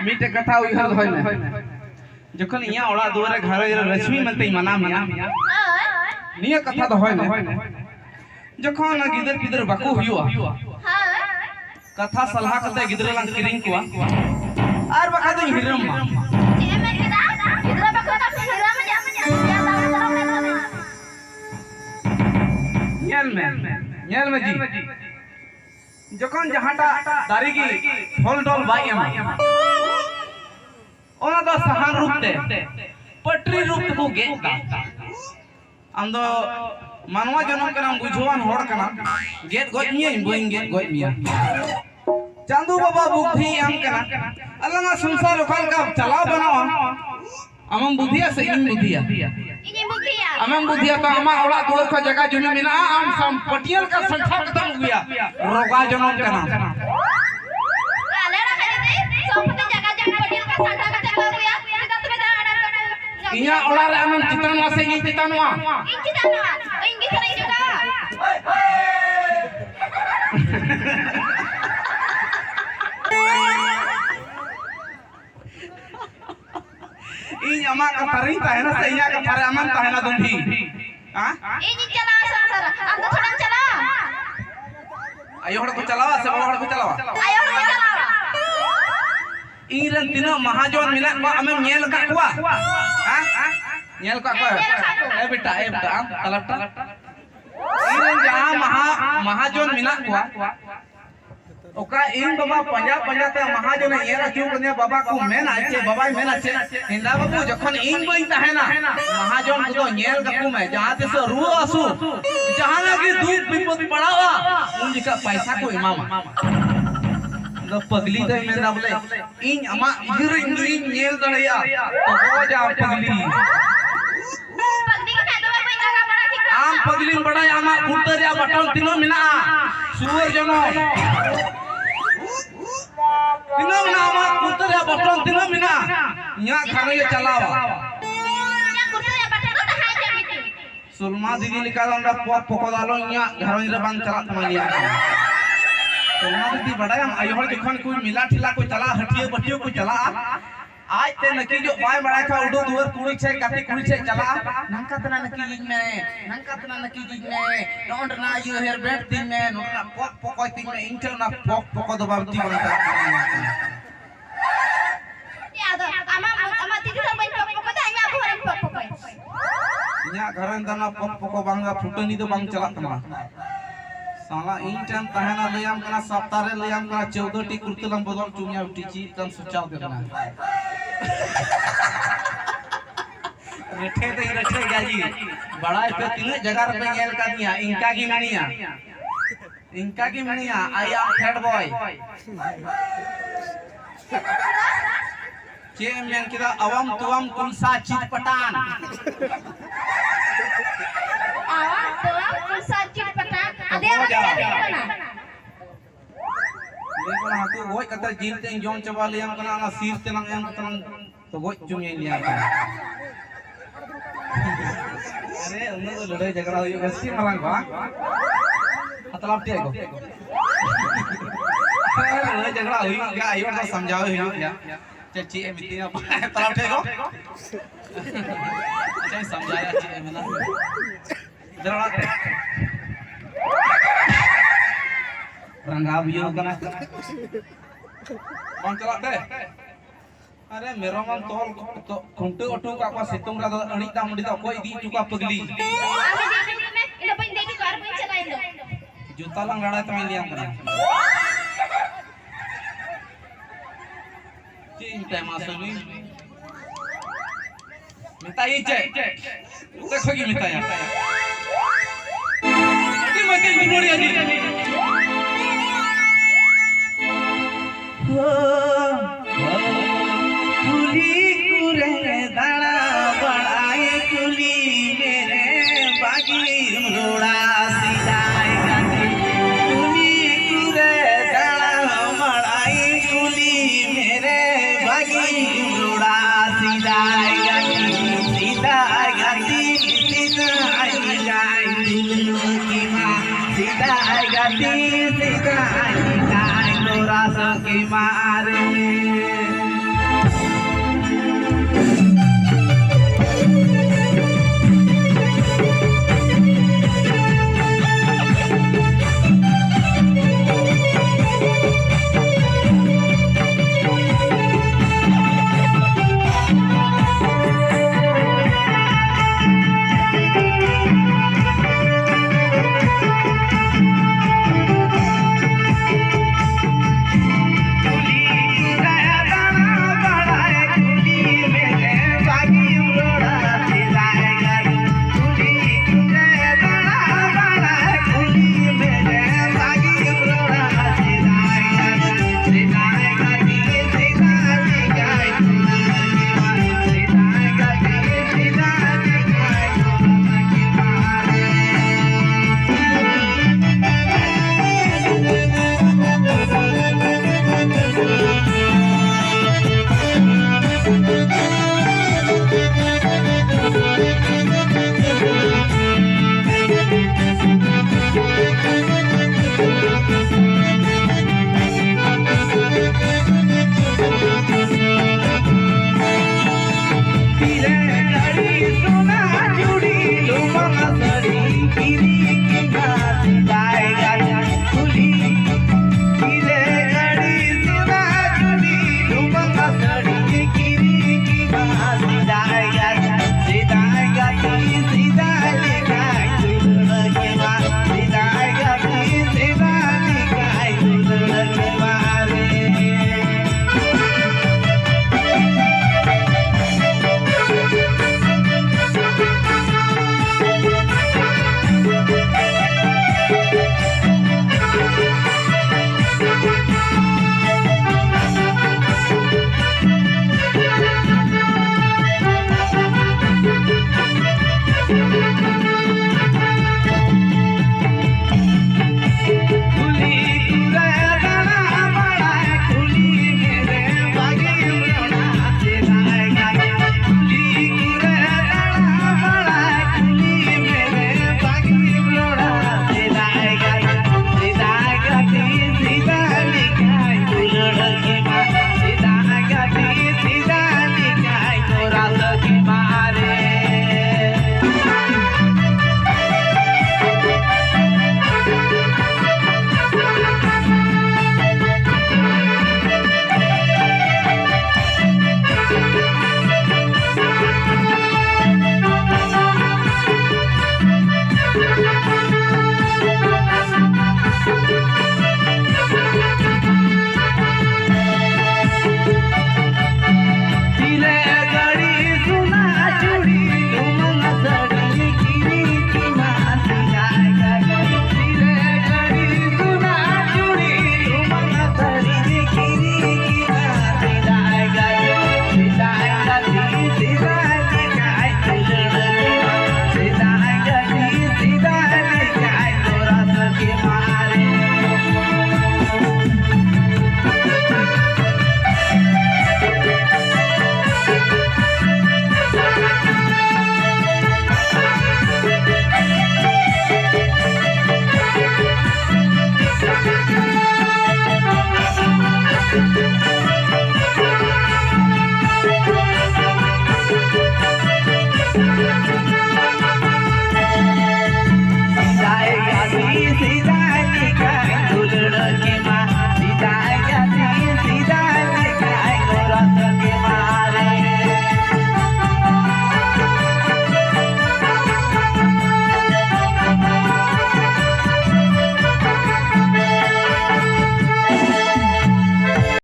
मीटे कथा उइहर होय में जखन इया ओड़ा दुआरे घर रश्मि मनते मना मिया निया कथा तो होय में जखन गिदर पिदर बाकू हुआ कथा सलाह कते गिदर लांग किरिंग कुआ आर बखा दो हिरम मा जे में किदा गिदर बाकू का Hiram nyel me ji jokon jahata dari gi hol dol bai em ona da sahan rup te patri rup ko get da am do manwa jonom kana bujhowan hor kana get goj miya boing get goj miya chandu baba buddhi am kana alanga samsar lokal ka chalao banawa amam budhiya se in budhiya amam budhiya to ama ola duar ko jaga jumi mina am sam patial ka sancha खत्म हुआ रोगा जनम kana ale ra khade sompati jaga jaga patial ka sancha खत्म हुआ kita tume da inya ola re amam citan wase in citanwa ingi sarai juga इन अमा का तरी ताहेना से इया का थारे अमन ताहेना दुंधी हां ini चला सर अंदर थोड़ा चला आयो हड़ को चलावा से हड़ को चलावा ayo चला इन रन तिनो महाजन मिला को अमे नेल का कुआ हां नेल का को ए बेटा आम तलटा इन रन जहां महाजन मिला कुआ ओका इन बाबा पंजा पंजा ते महाजन येरा क्यों कने बाबा को मेना छे बाबा मेना छे हिंदा बाबू जखन इन बई ताहेना महाजन को तो नेल गकु में जहां ते से रू आसु जहां लगी दुख विपद पड़ावा उन जिका पैसा को इमामा द पगली दे में बोले इन अमा इगिर इन नेल दड़िया तो हो जा पगली पगली का तो भाई का बड़ा ठीक आम पगली बड़ा आमा उतरिया बटन तीनो मिना सुअर जनो तीनो मिना आमा उतरिया बटन तीनो मिना यहां खाने चलावा या कुर्ता बटन तो हाय जामिति सुलमा दीदी लिखा दंडा पको दालो यहां घर रे बांग चला तमालिया सुलमा दीदी बड़ा हम आयो हर जखन कोई मिला ठिला कोई चला हटियो बटियो कोई चला आज ते नकी जो बाय बड़ा का उडो दुवर कुड़ी छे काती कुड़ी छे चला नंका तना नकी लिंग में डोंट ना यू हेयर बैट दिन में नोना पको दिन में इंटर ना पको दो बाबती बनता या तो ama tidur sama pokok dah ini aku orang pokok इnya घरन दना पको बांगा फुटनी दो बांग चला तमा साला इन टाइम तहना लयाम कना सप्ताहे लयाम कना 14 टी कुर्तलम बदल चुमिया उठीची कन सुचाव देना रेठे तो रेठे गाजी बड़ा पे तीन जगह पे गेल का दिया इनका की मनिया आई एम हेड बॉय के मेन किदा अवम तुवम कुलसा चित पटान awak tuh pusat cipetan ada yang ना देखो ना तो गोय कतर जील ते जोन चबा लियाम कना ना सिर ते लंग एम कतन तो गोय चुमिया लिया अरे उन्हें तो लड़ाई झगड़ा हुई गस्ती मलंग बा मतलब ते को लड़ाई झगड़ा हुई क्या आयो तो समझाओ ही क्या चाची ए मितिया तलाव थे को चाहे समझाया ची ए मिला जरा रंगा बियो कना कौन चला दे अरे मेरो मन तो खुंटे ओटू का को सितुंग रा अणी ता मुडी ता कोई दी चुका पगली ini pun jadi keluar pun celain lo जूता लंगाड़ा तो मिलिया कना चिंता मासुनी मिताई चे देखो की मिताया की मते गुड़िया जी कुली कुरे दाना बड़ाए कुली मेरे बागी रोड़ा सिदाई गाती कुली कुरे दाना बड़ाए कुली मेरे बागी रोड़ा सिदाई गाती सिदाई गाई दिलनु की मां सिदाई गाती सिदाई गाई नोरा सा की मारे